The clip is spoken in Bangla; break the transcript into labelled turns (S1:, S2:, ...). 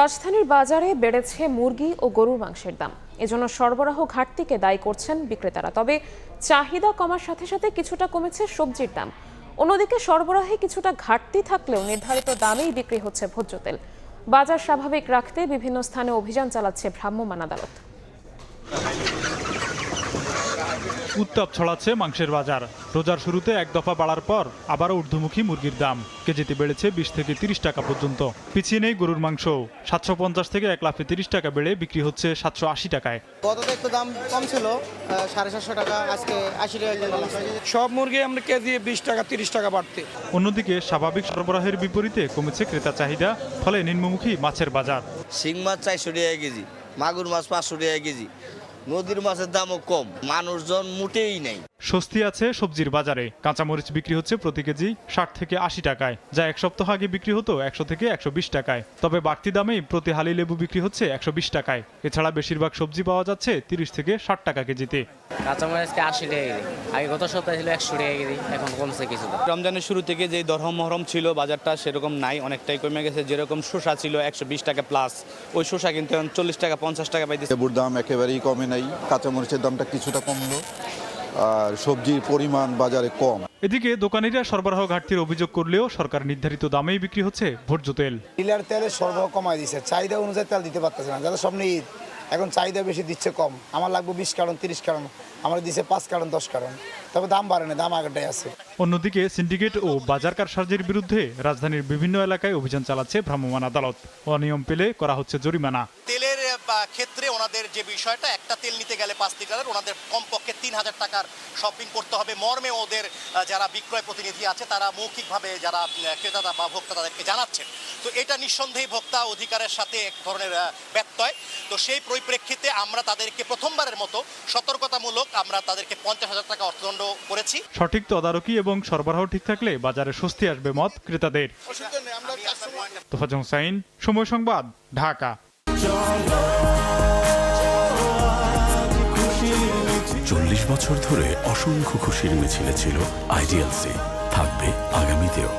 S1: রাজধানীর বাজারে বেড়েছে মুরগি ও গরুর মাংসের দাম। এজন্য সরবরাহ ঘাটতিকে দায়ী করছেন বিক্রেতারা। তবে চাহিদা কমার সাথে সাথে কিছুটা কমেছে সবজির দাম। অন্যদিকে সরবরাহে কিছুটা ঘাটতি থাকলেও নির্ধারিত দামেই বিক্রি হচ্ছে ভোজ্য তেল। বাজার স্বাভাবিক রাখতে বিভিন্ন স্থানে অভিযান চালাচ্ছে ভ্রাম্যমাণ আদালত।
S2: উত্তাপ ছড়াচ্ছে মাংসের বাজার। রোজার শুরুতে এক দফা বাড়ার পর আবারও ঊর্ধ্বমুখী মুরগির দাম। কেজিতে বেড়েছে 20 থেকে 30 টাকা পর্যন্ত। পিছিয়ে নেই গরুর মাংস। 750 থেকে 1,30 টাকা বেড়ে বিক্রি হচ্ছে 780 টাকায়।
S3: গততে একটু দাম কম ছিল, 750 টাকা, আজকে 80 টাকা।
S4: সব মুরগি আমরা কেজি 20 টাকা 30 টাকা বাড়তে।
S2: অন্যদিকে স্বাভাবিক সরবরাহের বিপরীতে কমেছে ক্রেতা চাহিদা, ফলে নিম্নমুখী মাছের বাজার।
S5: শিং মাছ 400 টাকা কেজি, মাগুর মাছ 500 টাকা কেজি। নদীর মাছের দামও কম, মানুষজন মোটেই নেই।
S2: স্বস্তি আছে সবজির বাজারে। কাঁচামরিচ বিক্রি হচ্ছে প্রতি কেজি 60 থেকে 80 টাকায়, যা এক সপ্তাহ আগে বিক্রি হতো 100 থেকে 120 টাকায়। তবে বাড়তি দামেই প্রতি হালি লেবু বিক্রি হচ্ছে 120 টাকায়। এছাড়া বেশিরভাগ সবজি পাওয়া যাচ্ছে 30 থেকে 60 টাকা কেজিতে।
S6: কাঁচামরিচকে 80 টাকা কেজি, আগে গত সপ্তাহে ছিল 100 টাকা কেজি, এখন কমছে কিছুটা।
S7: রমজানের শুরু থেকে যে দরহম মহরম ছিল, বাজারটা সেরকম নাই, অনেকটাই কমে গেছে। যেরকম শসা ছিল 120 টাকা প্লাস, ওই শসা কিন্তু এখন 40 টাকা 50 টাকা পাইতেছে।
S8: লেবুর দাম একেবারেই কমে নাই, কাঁচামরিচের দামটা কিছুটা কমলো, আর সবজির পরিমাণ বাজারে কম।
S2: এদিকে দোকানিরা সরবরাহ ঘাটতির অভিযোগ করলেও সরকার নির্ধারিত দামেই বিক্রি হচ্ছে ভোজ্য তেল।
S3: ডিলার তেলের সরবরাহ কমায় দিচ্ছে, চাহিদা অনুযায়ী তেল দিতে পারতেছে না। যাদের সামনে ঈদ, এখন চাহিদা বেশি দিচ্ছে কম। আমার লাগবে 20 কার্টন 30 কার্টন, আমার দিচ্ছে 5 কার্টন 10 কার্টন। তবে দাম বাড়ে না, দাম আগেরটাই আছে।
S2: অন্যদিকে সিন্ডিকেট ও বাজার কারসাজির বিরুদ্ধে রাজধানীর বিভিন্ন এলাকায় অভিযান চালাচ্ছে ভ্রাম্যমাণ আদালত। অনিয়ম পেলে করা হচ্ছে জরিমানা।
S9: তেলের ক্ষেত্রে ওনাদের যে বিষয়টা, একটা তেল নিতে গেলে 5 লিটারের ওনাদের কমপক্ষে 3000 টাকার শপিং করতে হবে মর্মে ওদের যারা বিক্রয় প্রতিনিধি আছে তারা মৌখিকভাবে যারা ক্রেতা বা ভোক্তা তাদেরকে জানাচ্ছেন। তো এটা নিঃসন্দেহে ভোক্তা অধিকারের সাথে এক ধরনের ব্যত্যয়। তো সেই পরিপ্রেক্ষিতে আমরা তাদেরকে প্রথমবারের মতো সতর্কতামূলক আমরা তাদেরকে 50,000 টাকা অর্থদণ্ড করেছি।
S2: সঠিক তদারকি এবং সরবরাহ ঠিক থাকলে বাজারে স্বস্তি আসবে মত ক্রেতাদের। তোফাজ্জল হোসাইন, সময় সংবাদ, ঢাকা।
S10: 40 বছর ধরে অসংখ্য খুশির মিছিলে ছিল আইডিএলসি, থাকবে আগামীতেও।